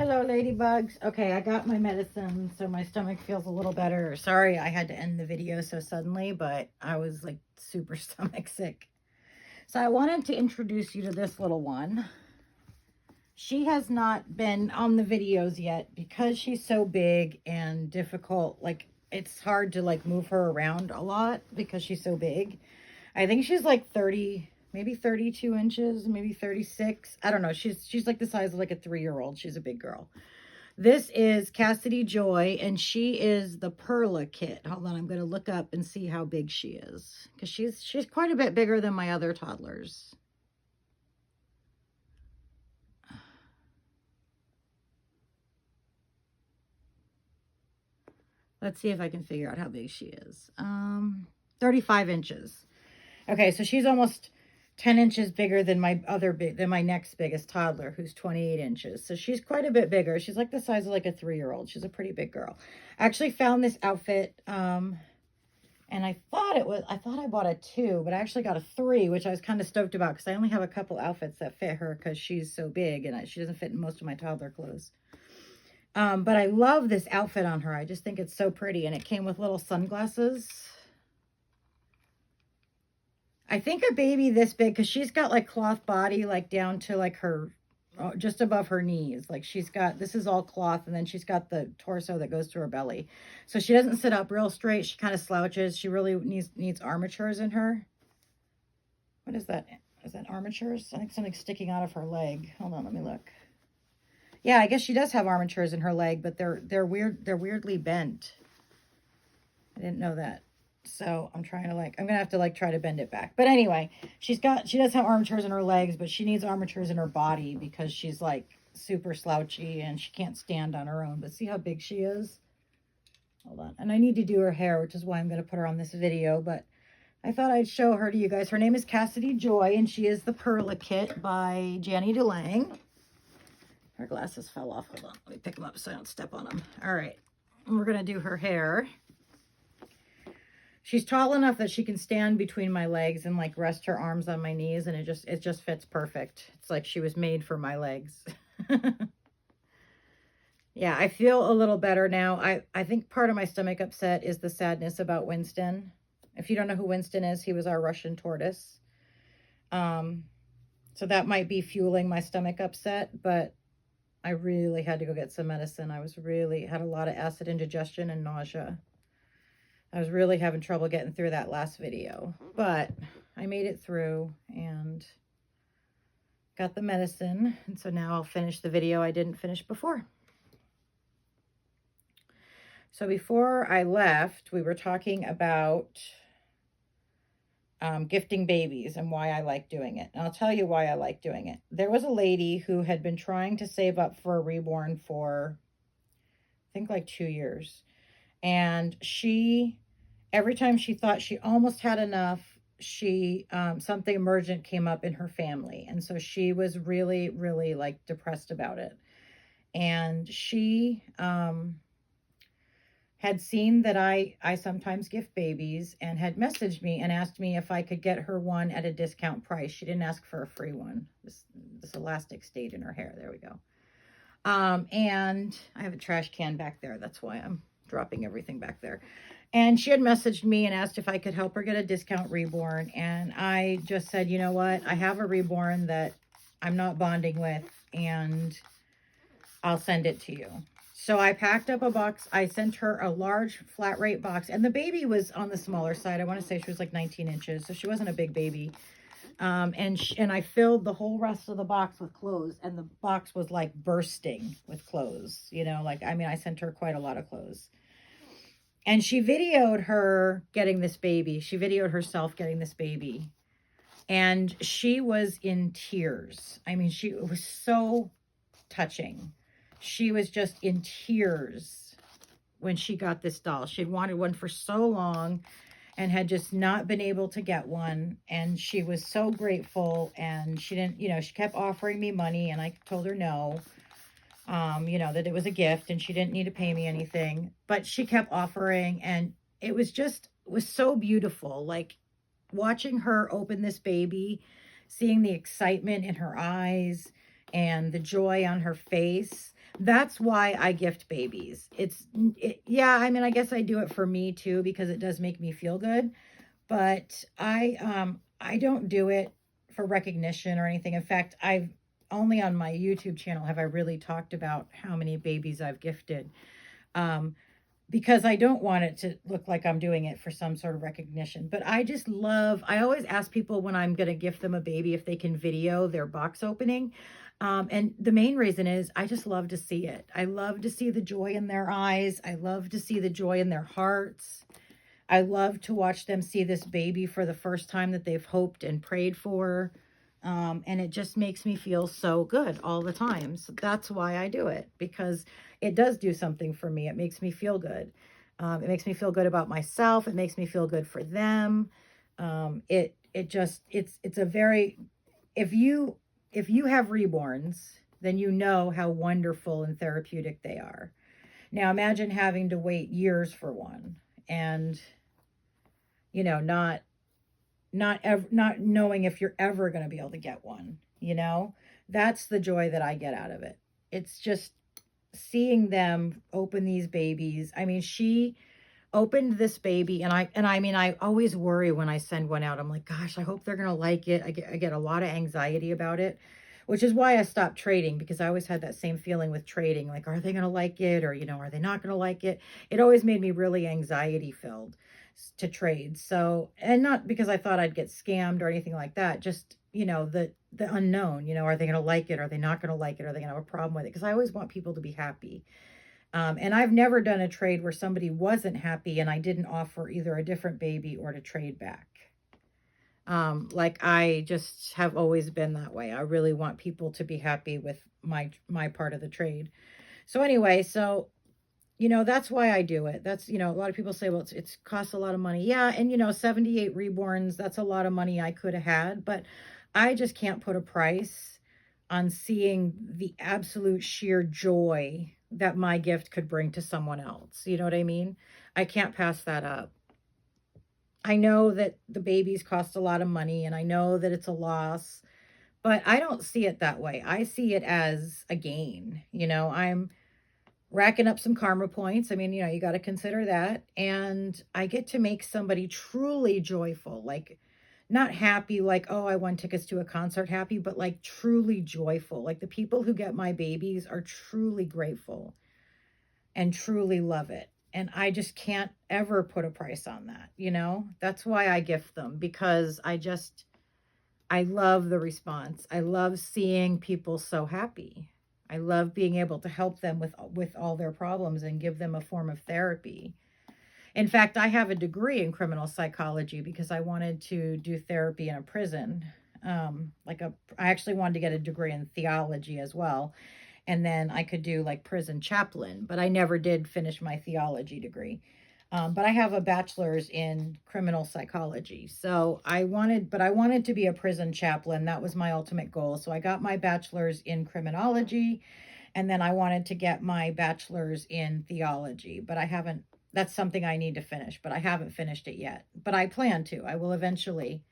Hello, ladybugs. Okay, I got my medicine, so my stomach feels a little better. Sorry I had to end the video so suddenly, but I was like super stomach sick. So I wanted to introduce you to this little one. She has not been on the videos yet because she's so big and difficult. Like, it's hard to like move her around a lot because she's so big. I think she's like 30, maybe 32 inches, maybe 36. I don't know. She's like the size of like a 3-year-old. She's a big girl. This is Cassidy Joy, and she is the Perla kit. Hold on, I'm going to look up and see how big she is, because she's quite a bit bigger than my other toddlers. Let's see if I can figure out how big she is. 35 inches. Okay, so she's almost 10 inches bigger than my next biggest toddler, who's 28 inches. So she's quite a bit bigger. She's like the size of like a 3-year-old. She's a pretty big girl. I actually found this outfit, and I thought I bought a 2, but I actually got a 3, which I was kind of stoked about because I only have a couple outfits that fit her because she's so big and she doesn't fit in most of my toddler clothes. But I love this outfit on her. I just think it's so pretty, and it came with little sunglasses. I think a baby this big, because she's got like cloth body, like down to like her, just above her knees. Like this is all cloth, and then she's got the torso that goes to her belly. So she doesn't sit up real straight. She kind of slouches. She really needs armatures in her. What is that? Is that armatures? I think something's sticking out of her leg. Hold on, let me look. Yeah, I guess she does have armatures in her leg, but they're weird. They're weirdly bent. I didn't know that. So I'm trying to I'm going to have to try to bend it back. But anyway, she does have armatures in her legs, but she needs armatures in her body because she's like super slouchy and she can't stand on her own. But see how big she is? Hold on. And I need to do her hair, which is why I'm going to put her on this video. But I thought I'd show her to you guys. Her name is Cassidy Joy, and she is the Perla Kit by Jenny DeLange. Her glasses fell off. Hold on. Let me pick them up so I don't step on them. All right. And we're going to do her hair. She's tall enough that she can stand between my legs and like rest her arms on my knees, and it just fits perfect. It's like she was made for my legs. Yeah, I feel a little better now. I think part of my stomach upset is the sadness about Winston. If you don't know who Winston is, he was our Russian tortoise. So that might be fueling my stomach upset, but I really had to go get some medicine. I had a lot of acid indigestion and nausea. I was really having trouble getting through that last video, but I made it through and got the medicine. And so now I'll finish the video I didn't finish before. So before I left, we were talking about gifting babies and why I like doing it. And I'll tell you why I like doing it. There was a lady who had been trying to save up for a Reborn for, I think, like 2 years. And every time she thought she almost had enough, something emergent came up in her family. And so she was really, really like depressed about it. And she had seen that I sometimes gift babies and had messaged me and asked me if I could get her one at a discount price. She didn't ask for a free one. This elastic stayed in her hair. There we go. And I have a trash can back there. That's why I'm dropping everything back there. And she had messaged me and asked if I could help her get a discount Reborn. And I just said, you know what? I have a Reborn that I'm not bonding with, and I'll send it to you. So I packed up a box. I sent her a large flat rate box, and the baby was on the smaller side. I want to say she was like 19 inches, so she wasn't a big baby. And I filled the whole rest of the box with clothes, and the box was like bursting with clothes, I sent her quite a lot of clothes. And she videoed her getting this baby. She videoed herself getting this baby, and she was in tears. It was so touching. She was just in tears when she got this doll. She had wanted one for so long and had just not been able to get one. And she was so grateful, and she didn't, she kept offering me money, and I told her no, that it was a gift and she didn't need to pay me anything, but she kept offering. And it was so beautiful. Like watching her open this baby, seeing the excitement in her eyes and the joy on her face. That's why I gift babies. Yeah, I mean, I guess I do it for me too, because it does make me feel good, but I don't do it for recognition or anything. In fact, I've only on my YouTube channel have I really talked about how many babies I've gifted. Um, because I don't want it to look like I'm doing it for some sort of recognition. But I just love, I always ask people when I'm going to gift them a baby if they can video their box opening. And the main reason is I just love to see it. I love to see the joy in their eyes. I love to see the joy in their hearts. I love to watch them see this baby for the first time that they've hoped and prayed for. And it just makes me feel so good all the time. So that's why I do it, because it does do something for me. It makes me feel good. It makes me feel good about myself. It makes me feel good for them. It's a very, if you have reborns, then you know how wonderful and therapeutic they are. Now imagine having to wait years for one, and not knowing if you're ever going to be able to get one. That's the joy that I get out of it. It's just seeing them open these babies. I mean, she opened this baby, and I mean, I always worry when I send one out. I'm like, gosh, I hope they're going to like it. I get a lot of anxiety about it, which is why I stopped trading, because I always had that same feeling with trading. Like, are they going to like it? Or, are they not going to like it? It always made me really anxiety filled to trade. So, and not because I thought I'd get scammed or anything like that. Just, the unknown, are they going to like it? Are they not going to like it? Are they going to have a problem with it? Because I always want people to be happy. And I've never done a trade where somebody wasn't happy and I didn't offer either a different baby or to trade back. Like I just have always been that way. I really want people to be happy with my part of the trade. So anyway, that's why I do it. That's, a lot of people say, well, it's costs a lot of money. Yeah. And 78 reborns, that's a lot of money I could have had, but I just can't put a price on seeing the absolute sheer joy that my gift could bring to someone else. You know what I mean? I can't pass that up. I know that the babies cost a lot of money and I know that it's a loss, but I don't see it that way. I see it as a gain. I'm racking up some karma points. I mean, you got to consider that. And I get to make somebody truly joyful, like not happy, like, oh, I won tickets to a concert happy, but like truly joyful. Like the people who get my babies are truly grateful and truly love it. And I just can't ever put a price on that. That's why I gift them, because I love the response. I love seeing people so happy. I love being able to help them with all their problems and give them a form of therapy. In fact, I have a degree in criminal psychology because I wanted to do therapy in a prison. I actually wanted to get a degree in theology as well. And then I could do like prison chaplain, but I never did finish my theology degree. But I have a bachelor's in criminal psychology. So I wanted to be a prison chaplain. That was my ultimate goal. So I got my bachelor's in criminology, and then I wanted to get my bachelor's in theology, but that's something I need to finish, but I haven't finished it yet. But I plan to. I will eventually.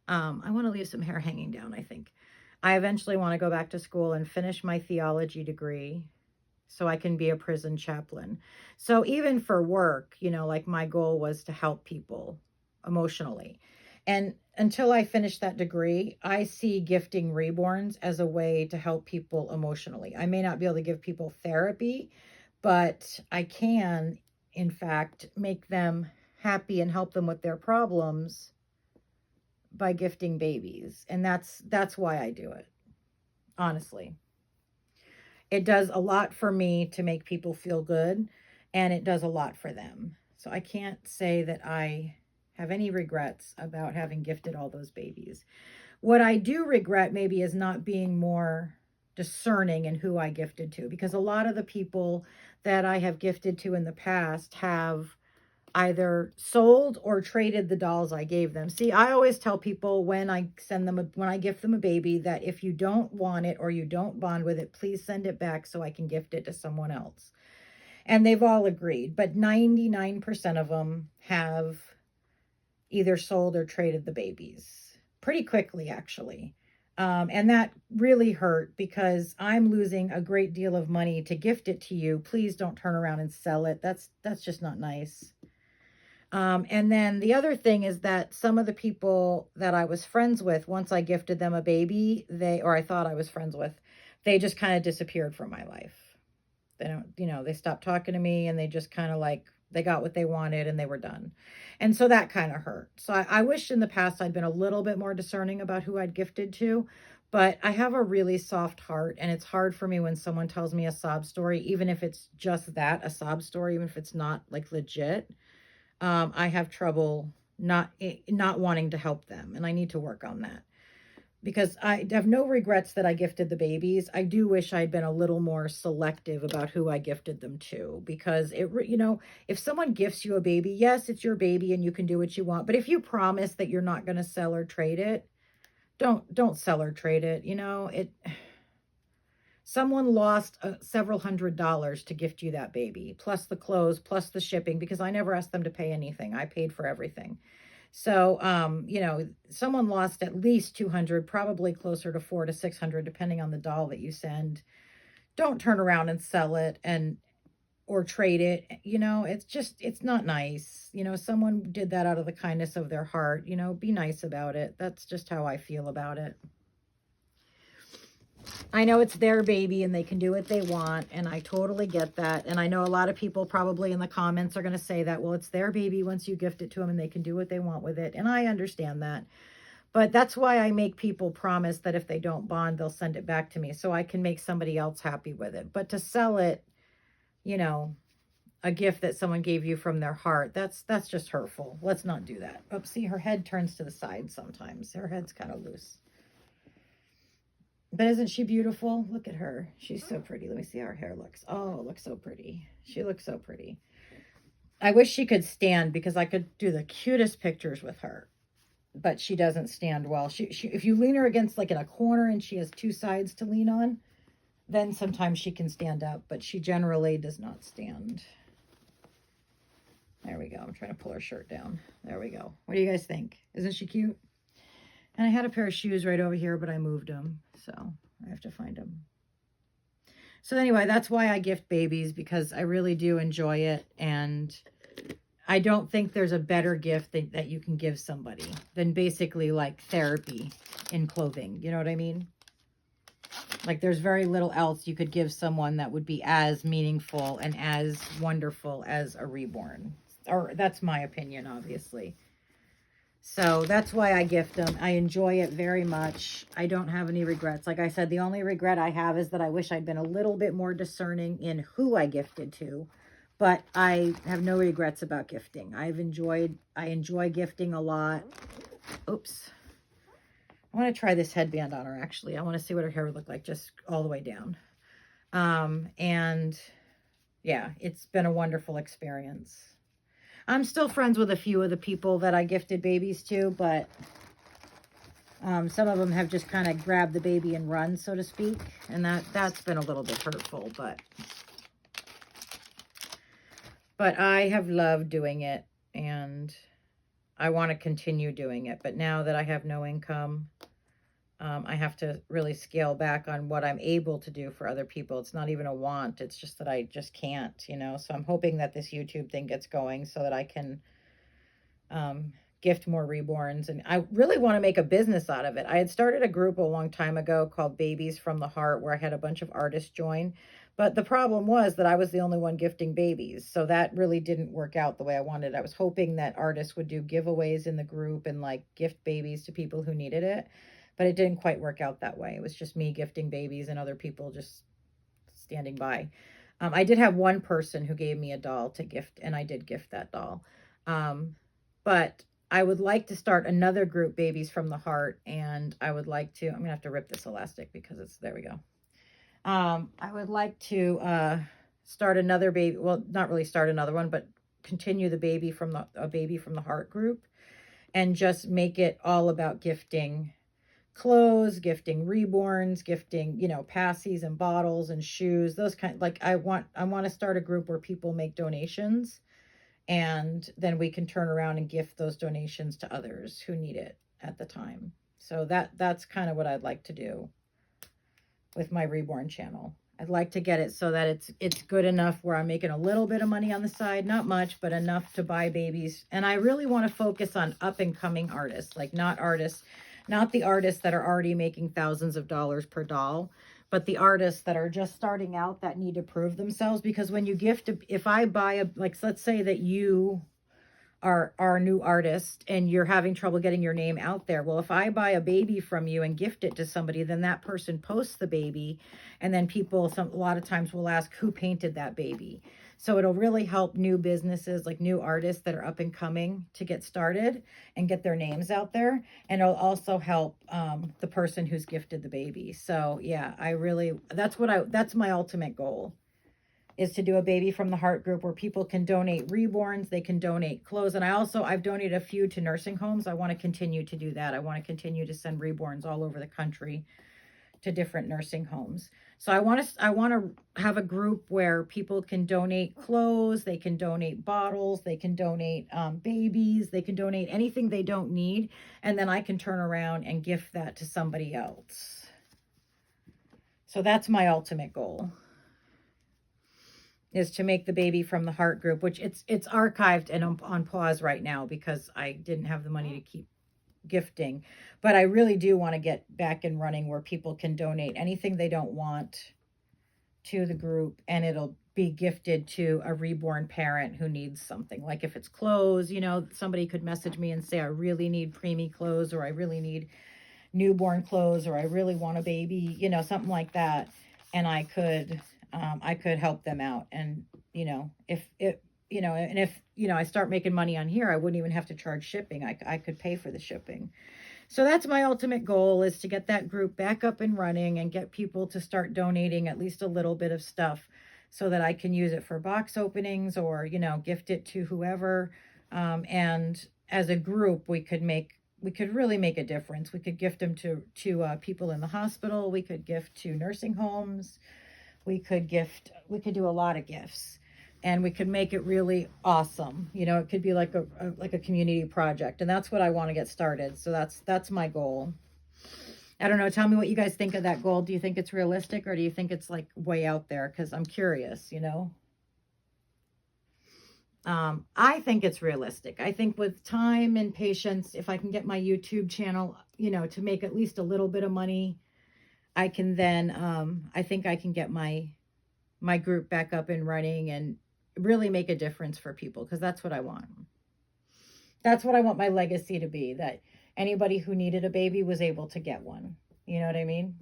I want to leave some hair hanging down, I think. I eventually want to go back to school and finish my theology degree so I can be a prison chaplain. So even for work, like my goal was to help people emotionally. And until I finish that degree, I see gifting reborns as a way to help people emotionally. I may not be able to give people therapy, but I can, in fact, make them happy and help them with their problems by gifting babies. And that's why I do it. Honestly, it does a lot for me to make people feel good, and it does a lot for them. So I can't say that I have any regrets about having gifted all those babies. What I do regret maybe is not being more discerning in who I gifted to, because a lot of the people that I have gifted to in the past have either sold or traded the dolls I gave them. See, I always tell people when I gift them a baby, that if you don't want it or you don't bond with it, please send it back so I can gift it to someone else. And they've all agreed, but 99% of them have either sold or traded the babies pretty quickly, actually. And that really hurt because I'm losing a great deal of money to gift it to you. Please don't turn around and sell it. That's just not nice. And then the other thing is that some of the people that I was friends with, once I gifted them a baby, or I thought I was friends with, they just kind of disappeared from my life. They don't, they stopped talking to me and they just kind of like, they got what they wanted and they were done. And so that kind of hurt. So I wish in the past I'd been a little bit more discerning about who I'd gifted to, but I have a really soft heart and it's hard for me when someone tells me a sob story, even if it's just that, a sob story, even if it's not like legit. I have trouble not wanting to help them, and I need to work on that because I have no regrets that I gifted the babies. I do wish I'd been a little more selective about who I gifted them to, because if someone gifts you a baby, yes, it's your baby and you can do what you want. But if you promise that you're not going to sell or trade it, don't sell or trade it. Someone lost several $100s to gift you that baby, plus the clothes, plus the shipping, because I never asked them to pay anything. I paid for everything. So, someone lost at least 200, probably closer to 400 to 600, depending on the doll that you send. Don't turn around and sell it or trade it. It's not nice. Someone did that out of the kindness of their heart. Be nice about it. That's just how I feel about it. I know it's their baby and they can do what they want, and I totally get that. And I know a lot of people probably in the comments are going to say that, well, it's their baby once you gift it to them and they can do what they want with it. And I understand that. But that's why I make people promise that if they don't bond, they'll send it back to me so I can make somebody else happy with it. But to sell it, a gift that someone gave you from their heart, that's just hurtful. Let's not do that. Oh, see, her head turns to the side sometimes. Her head's kind of loose. But isn't she beautiful? Look at her. She's so pretty. Let me see how her hair looks. Oh, it looks so pretty. She looks so pretty. I wish she could stand because I could do the cutest pictures with her. But she doesn't stand well. She if you lean her against like in a corner and she has two sides to lean on, then sometimes she can stand up. But she generally does not stand. There we go. I'm trying to pull her shirt down. There we go. What do you guys think? Isn't she cute? And I had a pair of shoes right over here, but I moved them. So I have to find them. So anyway, that's why I gift babies, because I really do enjoy it. And I don't think there's a better gift that you can give somebody than basically like therapy in clothing. You know what I mean? Like there's very little else you could give someone that would be as meaningful and as wonderful as a reborn. Or that's my opinion, obviously. So that's why I gift them. I enjoy it very much. I don't have any regrets. Like I said, the only regret I have is that I wish I'd been a little bit more discerning in who I gifted to. But I have no regrets about gifting. I enjoy gifting a lot. Oops. I want to try this headband on her, actually. I want to see what her hair would look like just all the way down. And yeah, it's been a wonderful experience. I'm still friends with a few of the people that I gifted babies to, but some of them have just kind of grabbed the baby and run, so to speak. And that's been a little bit hurtful, but I have loved doing it and I want to continue doing it. But now that I have no income, I have to really scale back on what I'm able to do for other people. It's not even a want. It's just that I just can't, So I'm hoping that this YouTube thing gets going so that I can gift more reborns. And I really want to make a business out of it. I had started a group a long time ago called Babies from the Heart, where I had a bunch of artists join. But the problem was that I was the only one gifting babies. So that really didn't work out the way I wanted. I was hoping that artists would do giveaways in the group and like gift babies to people who needed it. But it didn't quite work out that way. It was just me gifting babies and other people just standing by. I did have one person who gave me a doll to gift, and I did gift that doll. But I would like to start another group, Babies from the Heart, and I would like to, I'm going to have to rip this elastic because there we go. I would like to start another baby, well, not really start another one, but continue the Baby from the Heart group and just make it all about gifting clothes, gifting reborns, gifting, passies and bottles and shoes, those kind. Like I want to start a group where people make donations and then we can turn around and gift those donations to others who need it at the time. So that's kind of what I'd like to do with my Reborn channel. I'd like to get it so that it's good enough where I'm making a little bit of money on the side, not much, but enough to buy babies. And I really want to focus on up and coming artists, like not the artists that are already making thousands of dollars per doll, but the artists that are just starting out that need to prove themselves. Because when you gift, if I buy like, let's say that you are a new artist and you're having trouble getting your name out there. Well, if I buy a baby from you and gift it to somebody, then that person posts the baby, and then people a lot of times will ask who painted that baby. So it'll really help new businesses, like new artists that are up and coming, to get started and get their names out there. And it'll also help the person who's gifted the baby. So yeah, that's my ultimate goal, is to do a baby from the heart group where people can donate reborns, they can donate clothes. And I've donated a few to nursing homes. I want to continue to do that. I want to continue to send reborns all over the country to different nursing homes. So I want to have a group where people can donate clothes, they can donate bottles, they can donate babies, they can donate anything they don't need. And then I can turn around and gift that to somebody else. So that's my ultimate goal, is to make the baby from the heart group, which it's archived and on pause right now because I didn't have the money to keep gifting. But I really do want to get back and running where people can donate anything they don't want to the group, and it'll be gifted to a reborn parent who needs something. Like if it's clothes, somebody could message me and say, I really need preemie clothes, or I really need newborn clothes, or I really want a baby, something like that. And I could help them out. And, if I start making money on here, I wouldn't even have to charge shipping. I could pay for the shipping. So that's my ultimate goal, is to get that group back up and running and get people to start donating at least a little bit of stuff so that I can use it for box openings or, gift it to whoever. And as a group, we could really make a difference. We could gift them to people in the hospital. We could gift to nursing homes. We could do a lot of gifts, and we could make it really awesome. It could be like a community project, and that's what I want to get started. So that's my goal. I don't know. Tell me what you guys think of that goal. Do you think it's realistic, or do you think it's like way out there? Because I'm curious, I think it's realistic. I think with time and patience, if I can get my YouTube channel, to make at least a little bit of money, I can then, I think I can get my group back up and running and really make a difference for people, because that's what I want. That's what I want my legacy to be, that anybody who needed a baby was able to get one. You know what I mean?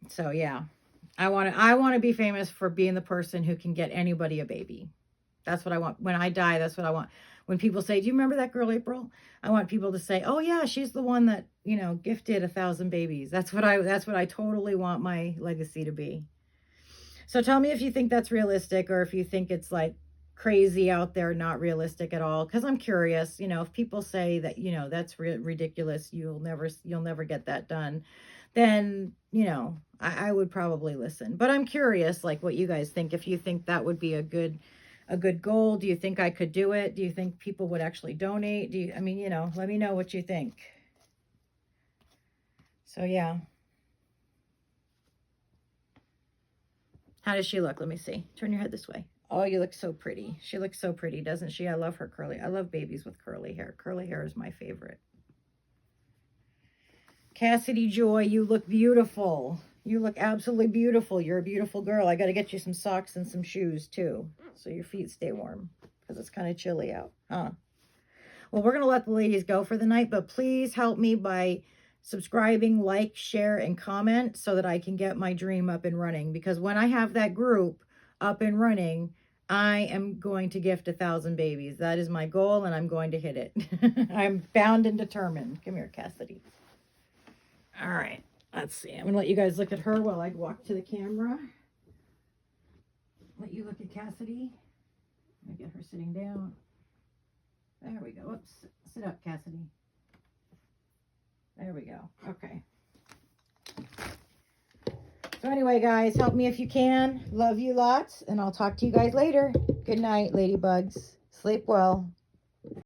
So yeah, I want to be famous for being the person who can get anybody a baby. That's what I want. When I die, that's what I want. When people say, do you remember that girl, April? I want people to say, oh yeah, she's the one that, gifted 1,000 babies. That's what I totally want my legacy to be. So tell me if you think that's realistic, or if you think it's like crazy out there, not realistic at all. Cause I'm curious, if people say that, that's ridiculous, you'll never get that done, then, I would probably listen. But I'm curious, like what you guys think, if you think that would be a good goal. Do you think I could do it? Do you think people would actually donate? let me know what you think. So yeah. How does she look? Let me see. Turn your head this way. Oh, you look so pretty. She looks so pretty, doesn't she? I love her curly. I love babies with curly hair. Curly hair is my favorite. Cassidy Joy, you look beautiful. You look absolutely beautiful. You're a beautiful girl. I got to get you some socks and some shoes too, so your feet stay warm, because it's kind of chilly out, huh? Well, we're going to let the ladies go for the night, but please help me by subscribing, like, share, and comment so that I can get my dream up and running. Because when I have that group up and running, I am going to gift 1,000 babies. That is my goal, and I'm going to hit it. I'm bound and determined. Come here, Cassidy. All right, let's see. I'm going to let you guys look at her while I walk to the camera. Let you look at Cassidy. Let me get her sitting down. There we go. Oops. Sit up, Cassidy. There we go. Okay. So anyway, guys, help me if you can. Love you lots, and I'll talk to you guys later. Good night, ladybugs. Sleep well.